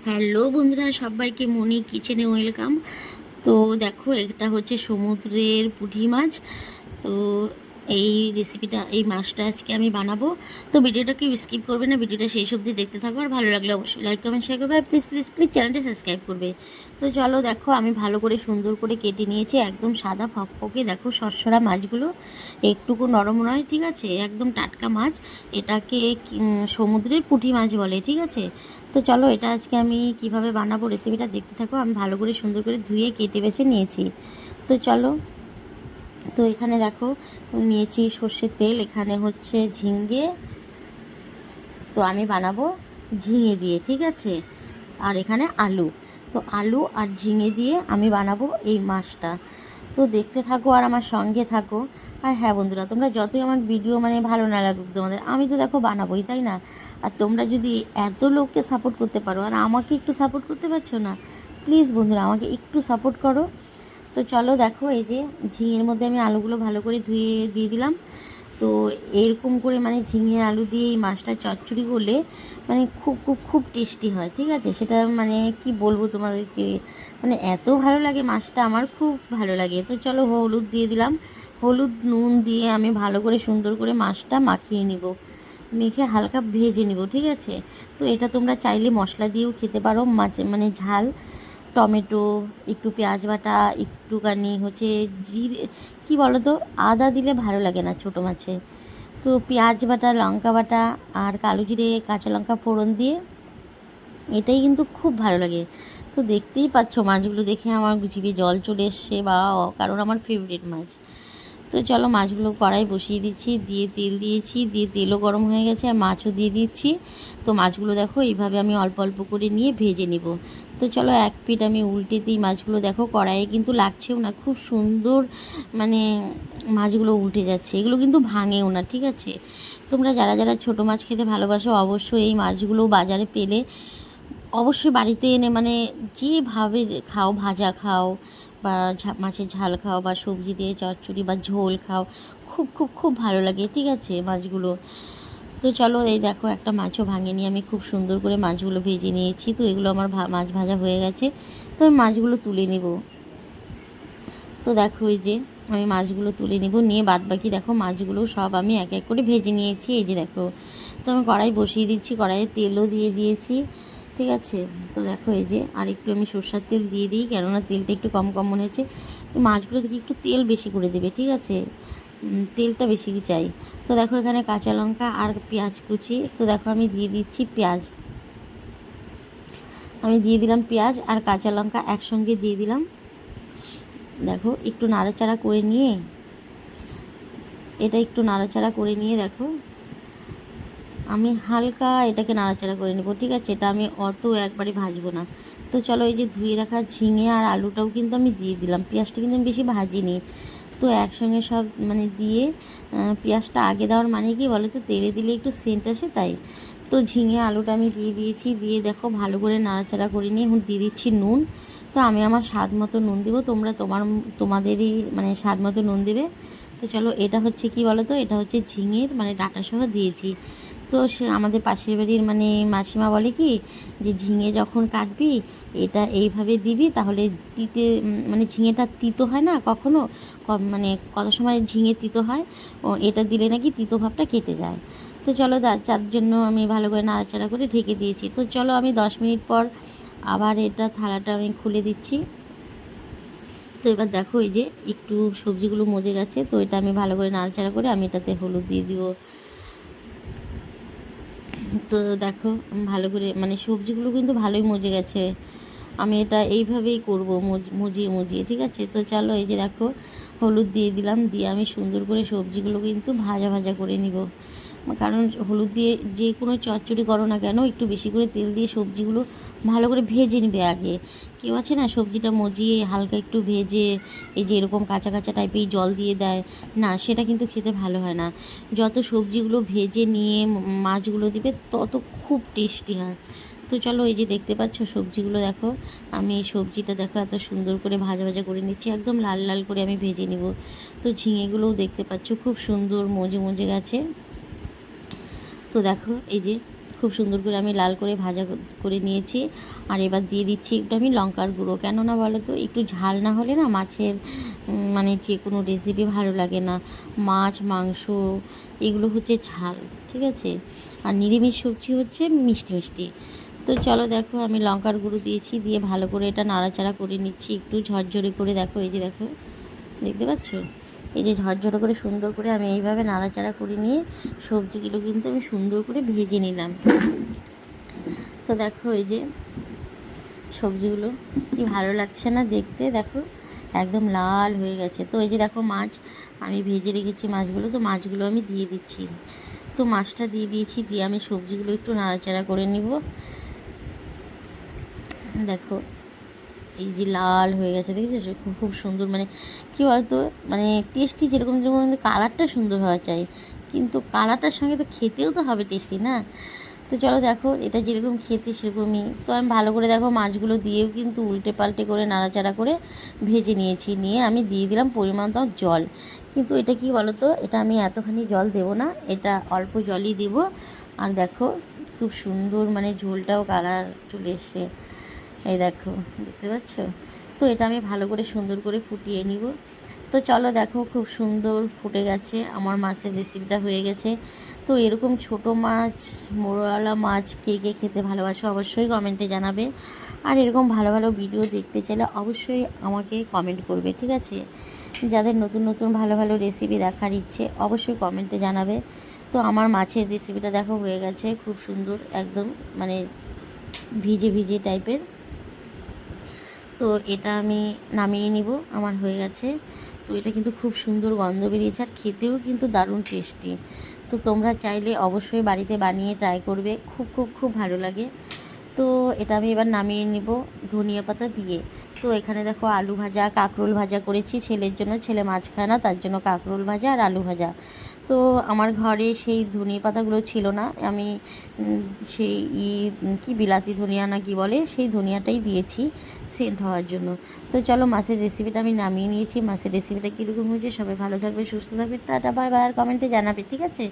Hello বন্ধুরা, সবাইকে মনি কিচেনে ওয়েলকাম। তো দেখো, এটা হচ্ছে সমুদ্রের পুঁটি মাছ। তো এই রেসিপিটা, এই মাছটা আজকে আমি বানাবো। তো ভিডিওটাকে স্কিপ করবে না, ভিডিওটা সেই অবধি দেখতে থাকো। আর ভালো লাগলে অবশ্যই লাইক কমেন্ট শেয়ার করবে, আর প্লিজ প্লিজ প্লিজ চ্যানেলটা সাবস্ক্রাইব করবে। তো চলো, দেখো আমি ভালো করে সুন্দর করে কেটে নিয়েছি, একদম সাদা ফকফকে। দেখো সরসরা মাছগুলো, একটুকু নরম নয়, ঠিক আছে, একদম টাটকা মাছ। এটাকে সমুদ্রের পুঁটি মাছ বলে, ঠিক আছে। তো চলো, এটা আজকে আমি কিভাবে বানাবো রেসিপিটা দেখতে থাকো। আমি ভালো করে সুন্দর করে ধুয়ে কেটে বেছে নিয়েছি। তো চলো, তো এখানে দেখো নিয়েছি সর্ষের তেল, এখানে হচ্ছে ঝিঙ্গে। তো আমি বানাবো ঝিঙে দিয়ে, ঠিক আছে। আর এখানে আলু। তো আলু আর ঝিঙে দিয়ে আমি বানাবো এই মাছটা। তো দেখতে থাকো আর আমার সঙ্গে থাকো। আর হ্যাঁ বন্ধুরা, তোমরা যতই আমার ভিডিও ভালো না লাগুক তোমাদের, আমি তো দেখো বানাবোই, তাই না? আর তোমরা যদি এত লোককে সাপোর্ট করতে পারো আর আমাকে একটু সাপোর্ট করতে পারছো না, প্লিজ বন্ধুরা আমাকে একটু সাপোর্ট করো। তো চলো দেখো, এই যে ঝিঙের মধ্যে আমি আলুগুলো ভালো করে ধুয়ে দিয়ে দিলাম। তো এরকম করে ঝিঙে আলু দিয়ে এই মাছটা চচ্চড়ি করলে খুব খুব খুব টেস্টি হয়, ঠিক আছে। সেটা কি বলবো তোমাদেরকে, এত ভালো লাগে মাছটা, আমার খুব ভালো লাগে। তো চলো, হলুদ দিয়ে দিলাম। হলুদ নুন দিয়ে আমি ভালো করে সুন্দর করে মাছটা মাখিয়ে নিব, মেখে হালকা ভেজে নিব, ঠিক আছে। তো এটা তোমরা চাইলে মশলা দিয়েও খেতে পারো, মাছ ঝাল টমেটো, একটু পেঁয়াজ বাটা, একটুখানি হচ্ছে জিরে, কী বলো তো, আদা দিলে ভালো লাগে না ছোটো মাছে। তো পেঁয়াজ বাটা, লঙ্কা বাটা আর কালো জিরে, কাঁচা লঙ্কা ফোড়ন দিয়ে এটাই কিন্তু খুব ভালো লাগে। তো দেখতেই পাচ্ছ, মাছগুলো দেখে আমার জিভে জল চলে এসছে, বা কারণ আমার ফেভারিট মাছ। তো চলো, মাছগুলো কড়াই বসিয়ে দিচ্ছি, দিয়ে তেল দিয়েছি, দিয়ে তেলও গরম হয়ে গেছে, আর মাছও দিয়ে দিচ্ছি। তো মাছগুলো দেখো এইভাবে আমি অল্প অল্প করে নিয়ে ভেজে নিব। তো চলো, এক পিঠ আমি উল্টে দিই। মাছগুলো দেখো কড়াইয়ে কিন্তু লাগছেও না, খুব সুন্দর মানে মাছগুলো উল্টে যাচ্ছে, এগুলো কিন্তু ভাঙেও না, ঠিক আছে। তোমরা যারা যারা ছোটো মাছ খেতে ভালোবাসো, অবশ্যই এই মাছগুলো বাজারে পেলে অবশ্যই বাড়িতে এনে যেভাবে খাও, ভাজা খাও বা মাছের ঝাল খাও বা সবজি দিয়ে চচ্চড়ি বা ঝোল খাও, খুব খুব খুব ভালো লাগে, ঠিক আছে মাছগুলো। তো চলো, এই দেখো একটা মাছও ভাঙিয়ে নিয়ে আমি খুব সুন্দর করে মাছগুলো ভেজে নিয়েছি। তো এগুলো আমার মাছ ভাজা হয়ে গেছে। তো আমি মাছগুলো তুলে নেব। তো দেখো, এই যে আমি মাছগুলো তুলে নেব, নিয়ে বাদবাকি দেখো মাছগুলো সব আমি এক এক করে ভেজে নিয়েছি। এই যে দেখো, তো আমি কড়াই বসিয়ে দিচ্ছি, কড়াইয়ে তেলও দিয়ে দিয়েছি, ঠিক আছে। তো দেখো, এই যে আর একটু আমি সরষের তেল দিয়ে দিই, কেননা তেলটা একটু কম কম মনে হচ্ছে। মাছগুলো থেকে একটু তেল বেশি করে দেবে, ঠিক আছে, তেলটা বেশি চাই। তো দেখো, এখানে কাঁচা লঙ্কা আর পেঁয়াজ কুচি। তো দেখো, আমি দিয়ে দিচ্ছি পেঁয়াজ, আমি দিয়ে দিলাম পেঁয়াজ আর কাঁচা লঙ্কা একসঙ্গে দিয়ে দিলাম। দেখো, একটু নাড়াচাড়া করে নিয়ে, এটা একটু নাড়াচাড়া করে নিয়ে দেখো, আমি হালকা এটাকে নাড়াচাড়া করে নেব, ঠিক আছে। এটা আমি অত একবারে ভাজবো না। তো চলো, এই যে ধুয়ে রাখা ঝিঙে আর আলুটাও কিন্তু আমি দিয়ে দিলাম, পেঁয়াজটা কিন্তু আমি বেশি ভাজিনি। তো একসঙ্গে সব দিয়ে পেঁয়াজটা আগে দেওয়ার কি বলো তো, তেলে দিলে একটু সেন্ট আসে, তাই। তো ঝিঙে আলুটা আমি দিয়ে দিয়েছি, দিয়ে দেখো ভালো করে নাড়াচাড়া করে নিয়ে এখন দিয়ে দিচ্ছি নুন। তো আমি আমার স্বাদ মতো নুন দেবো, তোমরা তোমাদেরই স্বাদ মতো নুন দেবে। তো চলো, এটা হচ্ছে কি বলো তো, এটা হচ্ছে ঝিঙের ডাঁটা সহ দিয়েছি। তো সে আমাদের পাশের বাড়ির মাসিমা বলে কি, যে ঝিঙে যখন কাটবি এটা এইভাবে দিবি, তাহলে তিতে ঝিঙেটা তিতো হয় না কখনো, কত সময় ঝিঙে তিতো হয়, ও এটা দিলে নাকি তিতো ভাবটা কেটে যায়। তো চলো, যার জন্য আমি ভালো করে নাড়াচাড়া করে ঢেকে দিয়েছি। তো চলো, আমি 10 মিনিট পর আবার এটা থালাটা আমি খুলে দিচ্ছি। তো এবার দেখো, এই যে একটু সবজিগুলো মজে গেছে। তো এটা আমি ভালো করে নাড়াচাড়া করে আমি এটাতে হলুদ দিয়ে দিব। তো দেখো, ভালো করে সবজিগুলো কিন্তু ভালোই মজে গেছে। আমি এটা এইভাবেই করবো, মুজিয়ে মুজিয়ে, ঠিক আছে। তো চলো, এই যে দেখো হলুদ দিয়ে দিলাম, দিয়ে আমি সুন্দর করে সবজিগুলো কিন্তু ভাজা ভাজা করে নিব। কারণ হলুদ দিয়ে যে কোনো চচ্চড়ি করো না কেন, একটু বেশি করে তেল দিয়ে সবজিগুলো ভালো করে ভেজে নেবে আগে। কেউ আছে না, সবজিটা মজিয়ে হালকা একটু ভেজে এই যে এরকম কাঁচা কাঁচা টাইপের জল দিয়ে দেয়, না সেটা কিন্তু খেতে ভালো হয় না। যত সবজিগুলো ভেজে নিয়ে মাছগুলো দিবে, তত খুব টেস্টি হয়। তো চলো, এই যে দেখতে পাচ্ছ সবজিগুলো দেখো, আমি এই সবজিটা দেখো এত সুন্দর করে ভাজা ভাজা করে নিচ্ছি, একদম লাল লাল করে আমি ভেজে নিব। তো ঝিঙেগুলোও দেখতে পাচ্ছ খুব সুন্দর মজে মজে গেছে। তো দেখো, এই যে খুব সুন্দর করে আমি লাল করে ভাজা করে নিয়েছি। আর এবার দিয়ে দিচ্ছি একটু আমি লঙ্কার গুঁড়ো। কেননা বলো তো, একটু ঝাল না হলে না মাছের মানে যে কোনো রেসিপি ভালো লাগে না। মাছ মাংস এগুলো হচ্ছে ঝাল, ঠিক আছে, আর নিরামিষ সবজি হচ্ছে মিষ্টি মিষ্টি। তো চলো দেখো, আমি লঙ্কার গুঁড়ো দিয়েছি, দিয়ে ভালো করে এটা নাড়াচাড়া করে নিচ্ছি একটু ঝরঝরে করে। দেখো এই যে দেখো, দেখতে পাচ্ছ, এই যে ঝরঝরে করে সুন্দর করে আমি এইভাবে নাড়াচাড়া করে নিয়ে সবজিগুলো কিন্তু আমি সুন্দর করে ভেজে নিলাম। তো দেখো এই যে সবজিগুলো কি ভালো লাগছে না দেখতে, দেখো একদম লাল হয়ে গেছে। তো এই যে দেখো মাছ আমি ভেজে রেখেছি মাছগুলো, তো মাছগুলো আমি দিয়ে দিচ্ছি। তো মাছটা দিয়ে দিয়েছি, দিয়ে আমি সবজিগুলো একটু নাড়াচাড়া করে নিব। দেখো এই যে লাল হয়ে গেছে, দেখেছো, খুব খুব সুন্দর, মানে কী বলতো, মানে টেস্টি যেরকম যেরকম কালারটা সুন্দর হওয়া চাই, কিন্তু কালারটার সঙ্গে তো খেতেও তো হবে টেস্টি না। তো চলো দেখো, এটা যেরকম খেতে সেরকমই। তো আমি ভালো করে দেখো মাছগুলো দিয়েও কিন্তু উল্টে পাল্টে করে নাড়াচাড়া করে ভেজে নিয়েছি, নিয়ে আমি দিয়ে দিলাম পরিমাণ তো জল। কিন্তু এটা কি বলো তো, এটা আমি এতখানি জল দেবো না, এটা অল্প জলই দেবো। আর দেখো খুব সুন্দর মানে ঝোলটাও কালার চলে এসছে, এই দেখো, দেখতে পাচ্ছ। তো এটা আমি ভালো করে সুন্দর করে ফুটিয়ে নিব। তো চলো দেখো, খুব সুন্দর ফুটে গেছে, আমার মাছের রেসিপিটা হয়ে গেছে। তো এরকম ছোট মাছ, মোড়ওয়ালা মাছ কে কে খেতে ভালোবাসো অবশ্যই কমেন্টে জানাবে। আর এরকম ভালো ভালো ভিডিও দেখতে চাইলে অবশ্যই আমাকে কমেন্ট করবে, ঠিক আছে। যাদের নতুন নতুন ভালো ভালো রেসিপি দেখার ইচ্ছে অবশ্যই কমেন্টে জানাবে। তো আমার মাছের রেসিপিটা দেখো হয়ে গেছে, খুব সুন্দর একদম, মানে ভিজে ভিজে টাইপের। তো এটা আমি নামিয়ে নিব, আমার হয়ে গেছে। তো এটা কিন্তু খুব সুন্দর গন্ধ বেরিয়েছে, আর খেতেও কিন্তু দারুণ টেস্টি। তো তোমরা চাইলে অবশ্যই বাড়িতে বানিয়ে ট্রাই করবে, খুব খুব খুব ভালো লাগে। তো এটা আমি এবার নামিয়ে নিব ধনিয়া পাতা দিয়ে। তো এখানে দেখো আলু ভাজা, কাঁকরোল ভাজা করেছি ছেলের জন্য, ছেলে মাছ খায় না, তার জন্য কাঁকরোল ভাজা আর আলু ভাজা। তো আমার ঘরে সেই ধনিয়া পাতাগুলো ছিল না, আমি সেই কি বিলাতি ধনিয়া না কি বলে, সেই ধনিয়াটাই দিয়েছি সেন্ট হওয়ার জন্য। তো চলো মাছের রেসিপিটা আমি নামিয়ে নিয়েছি। মাছের রেসিপিটা কীরকম হয়েছে, সবাই ভালো থাকবে, সুস্থ থাকবে, টাটা বাই বাই, আর কমেন্টে জানাবে, ঠিক আছে।